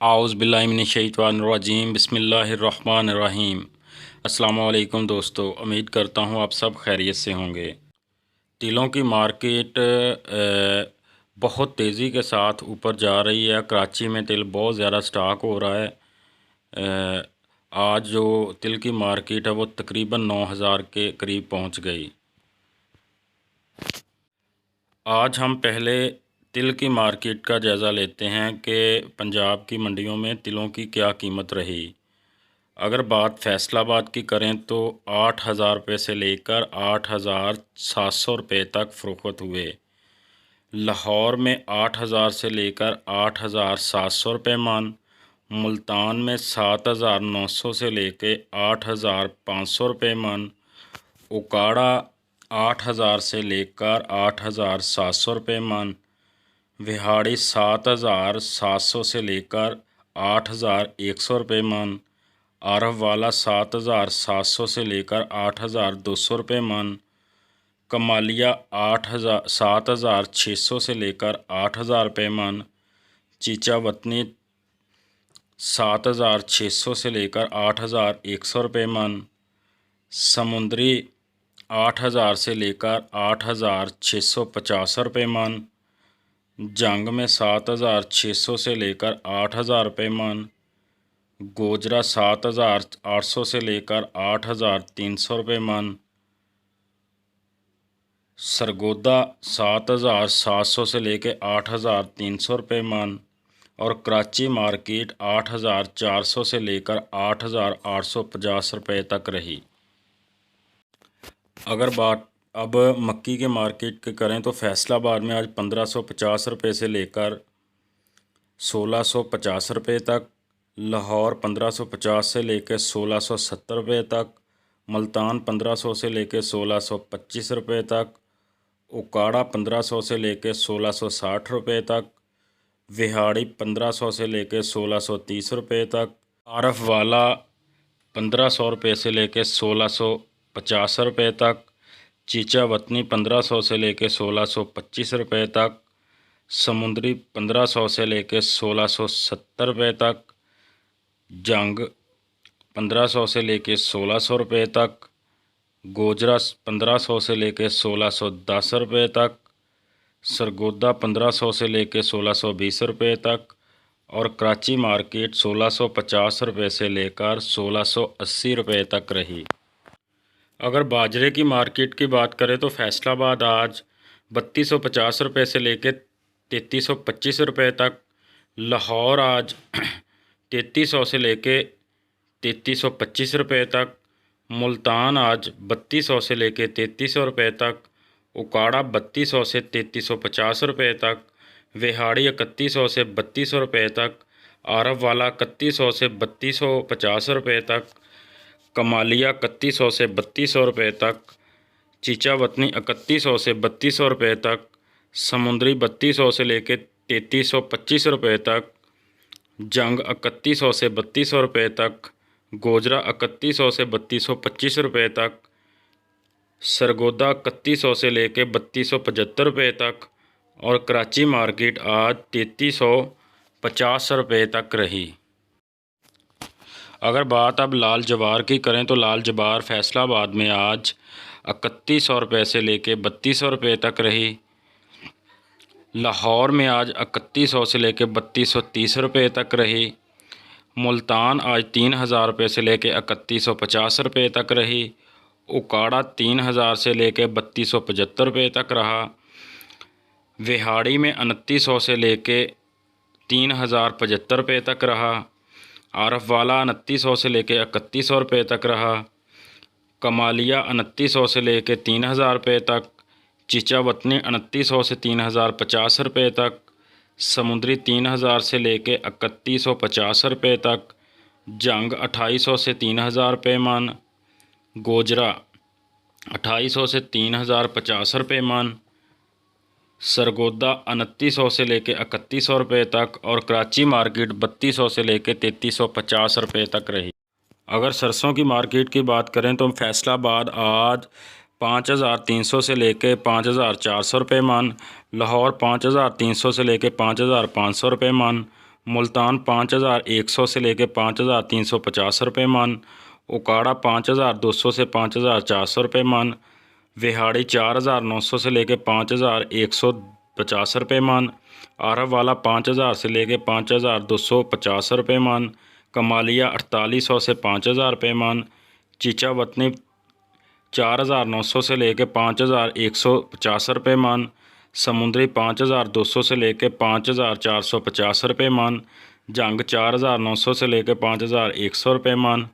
आउज़ बिल्लाहि मिनश्शैतानिर्रजीम बिस्मिल्लाहिर्रहमानिर्रहीम। अस्सलामु अलैकुम दोस्तों, उम्मीद करता हूँ आप सब खैरियत से होंगे। तिलों की मार्केट बहुत तेज़ी के साथ ऊपर जा रही है। कराची में तिल बहुत ज़्यादा स्टॉक हो रहा है। आज जो तिल की मार्केट है वो तकरीबन 9,000 के करीब पहुँच गई। आज हम पहले तिल की मार्केट का जायज़ा लेते हैं कि पंजाब की मंडियों में तिलों की क्या कीमत रही। अगर बात फैसलाबाद की करें तो 8,000 रुपये से लेकर 8,700 रुपये तक फ़रोख्त हुए। लाहौर में 8,000 से लेकर 8,700 रुपये मन, मुल्तान में 7,900 से लेकर 8,500 रुपये मन, उकाड़ा 8,000 से लेकर 8,700 रुपये मन, विहाड़ी 7,700 से लेकर 8,100 रुपये मन, आरफ वाला 7,700 से लेकर 8,200 रुपये मन, कमालिया 7,600 से लेकर 8,000 रुपये मन, चीचा वतनी 7,600 से लेकर 8,100 रुपये मन, समुंदरी 8,000 से लेकर 8,650 रुपये मन, जंग में 7,600 से लेकर 8,000 रुपये मन, गोजरा 7,800 से लेकर 8,300 रुपये मन, सरगोदा 7,700 से लेकर 8,300 रुपये मन और कराची मार्केट 8,400 से लेकर 8,850 रुपये तक रही। अगर बात अब मक्की के मार्केट की करें तो फैसलाबाद में आज 1,550 रुपये से लेकर 1,650 रुपये तक, लाहौर 1,550 से लेकर 1,670 रुपये तक, मुल्तान 1,500 से लेकर 1,625 रुपये तक, उकाड़ा 1,500 से लेकर 1,660 रुपये तक, विहाड़ी 1,500 से लेकर 1,630 रुपये तक, आरफ वाला 1,500 रुपये से लेकर 1,650 रुपये तक, चीचा वतनी 1,500 से लेकर 1,625 रुपये तक, समुंदरी 1,500 से लेकर 1,670 रुपये तक, जंग 1,500 से लेकर 1,600 रुपये तक, गोजरा 1,500 से लेकर 1,610 रुपये तक, सरगोदा 1,500 से लेकर 1,620 रुपये तक और कराची मार्केट 1,650 रुपये से लेकर 1,680 रुपये तक रही। अगर बाजरे की मार्केट की बात करें तो फैसलाबाद आज 3,250 रुपये से लेकर 3,325 रुपये तक, लाहौर आज 3,300 से लेकर 3,325 रुपये तक, मुल्तान आज 3,200 से लेकर 3,300 रुपये तक, उकाड़ा 3,200 से 3,350 रुपये तक, विहाड़ी 3,100 से 3,200 रुपये तक, आरफ वाला 3,100 से 3,250 रुपये तक, कमालिया 3,100 से 3,200 रुपये तक, चीचा वतनी 3,100 से 3,200 रुपये तक, समुंदरी 3,200 से लेकर 3,325 रुपये तक, जंग 3,100 से 3,200 रुपये तक, गोजरा 3,100 से 3,225 रुपये तक, सरगोदा 3,100 से लेकर 3,275 रुपये तक और कराची मार्केट आज 3,350 रुपये तक रही। अगर बात अब लाल जवार की करें तो लाल जवार फैसलाबाद में आज 3,100 रुपये से लेकर 3,200 रुपये तक रही। लाहौर में आज 3,100 से लेकर 3,230 रुपये तक रही। मुल्तान आज 3,000 रुपये से लेकर 3,150 रुपये तक रही। उकाड़ा 3,000 से लेकर 3,275 रुपये तक रहा। विहाड़ी में 2,900 से लेकर 3,075 रुपये तक रहा। आरफ वाला 2,900 से लेकर 3,100 रुपये तक रहा। कमालिया 2,900 से लेकर 3,000 रुपये तक, चीचा वतनी 2,900 से 3,050 रुपये तक, समुंदरी 3,000 से लेकर 3,150 रुपये तक, जंग 2,800 से 3,000 रुपये मन, गोजरा 2,800 से 3,050 रुपये मन, सरगोदा 2,900 से लेकर 3,100 रुपये तक और कराची मार्केट 3,200 से लेकर 3,350 रुपये तक रही। अगर सरसों की मार्केट की बात करें तो फैसलाबाद आज 5,300 से लेकर 5,400 रुपये मन, लाहौर 5,300 से लेकर 5,500 रुपये मन, मुल्तान 5100 से लेके 5350 रुपये मन। उकाड़ा 5200 से 5400 रुपये मन। विहाड़ी 4900 से लेके 5150 रुपये मन। आरव वाला 5000 से लेके 5250 रुपये मन। कमालिया 4800 से 5000 रुपये मन। चीचा वतनी 4900 से लेके 5150 रुपये मन। समुंदरी 5200 से लेके 5450 रुपये मन। जंग 4900 से लेके 5100 रुपये मन।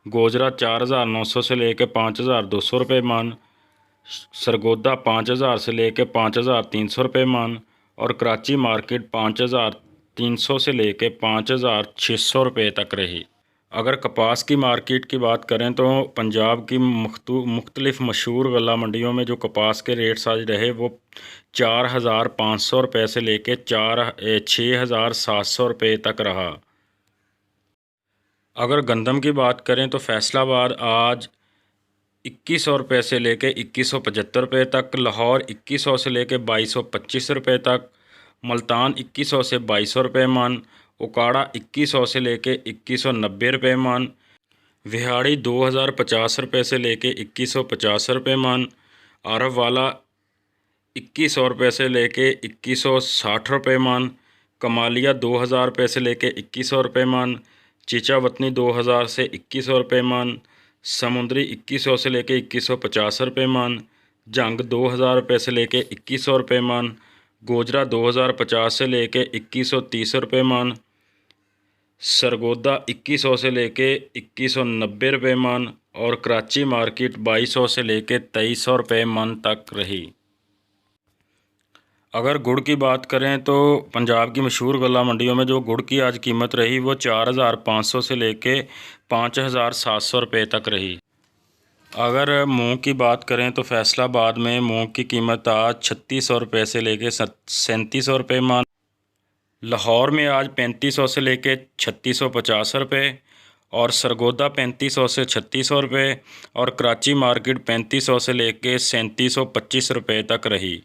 गोजरा 4900 से लेके 5200 रुपये मन। सरगोदा 5000 से लेके 5300 रुपये मन। और कराची मार्केट 5300 से लेके 5600 रुपये तक रही। अगर कपास की मार्केट की बात करें तो पंजाब की मुख्तलिफ मशहूर गल्ला मंडियों में जो कपास के रेट्स आज रहे वो 4500 रुपये से लेके 6700 रुपये तक रहा। अगर गंदम की बात करें तो फैसलाबाद आज 2100 रुपये से लेके 2175 रुपये तक। लाहौर 2100 से लेके 2225 रुपये तक। मुल्तान 2100 से 2200 रुपये मन। उकाड़ा 2100 से लेके 2190 रुपये मन। विहाड़ी 2050 रुपये से लेके 2150 रुपये मन। आरव वाला 2100 रुपये से लेके 2160 रुपये मन। कमालिया 2000 रुपये से लेके 2100 रुपये मन। चीचा वतनी 2000 से 2100 रुपये मन। समुंदरी 2100 से लेके 2150 रुपये मन। जंग 2000 रुपये से लेके 2100 रुपये मन। गोजरा 2050 से लेके 2130 रुपये मन। सरगोदा 2100 से लेके 2190 रुपये मन। और कराची मार्केट 2200 से लेके 2300 रुपये मन तक रही। अगर गुड़ की बात करें तो पंजाब की मशहूर गल्ला मंडियों में जो गुड़ की आज कीमत रही वो 4500 से लेके 5700 रुपये तक रही। अगर मूंग की बात करें तो फैसलाबाद में मूंग की कीमत आज 3600 रुपये से लेके 3700 रुपये मन। लाहौर में आज 3500 से लेके 3650 रुपये। और सरगोदा 3500 से 3600 रुपये। और कराची मार्केट 3500 से लेके 3725 रुपये तक रही।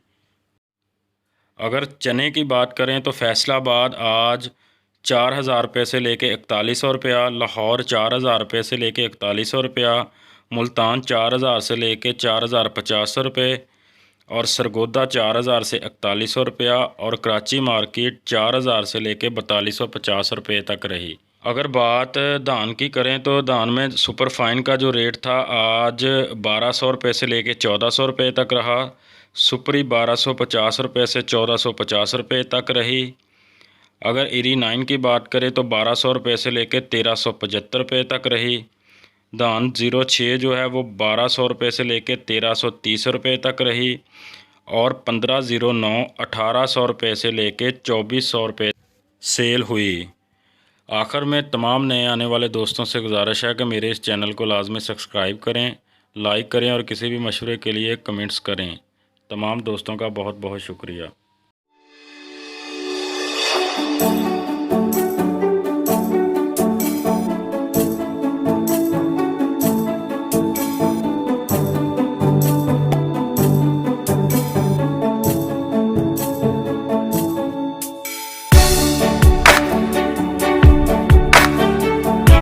अगर चने की बात करें तो फैसलाबाद आज 4000 रुपये से लेके 4100 रुपया। लाहौर 4000 रुपये से लेके 4100 रुपया। मुल्तान 4000 से लेके 4050 रुपये। और सरगोदा 4000 से 4100 रुपया। और कराची मार्केट 4000 से लेके 4250 रुपये तक रही। अगर बात धान की करें तो धान में सुपर फाइन का जो रेट था आज 1200 रुपये से लेके 1400 रुपये तक रहा। सुपरी 1250 रुपये से 1450 रुपये तक रही। अगर इरी 9 की बात करें तो 1200 रुपये से लेकर 1375 रुपये तक रही। धान 06 जो है वो 1200 रुपये से लेकर 1330 रुपये तक रही। और 1509 1800 रुपये से लेकर 2400 रुपये सेल हुई। आखिर में तमाम नए आने वाले दोस्तों से गुजारिश है कि मेरे इस चैनल को लाजमी सब्सक्राइब करें, लाइक करें और किसी भी मशवरे के लिए कमेंट्स करें। तमाम दोस्तों का बहुत बहुत शुक्रिया।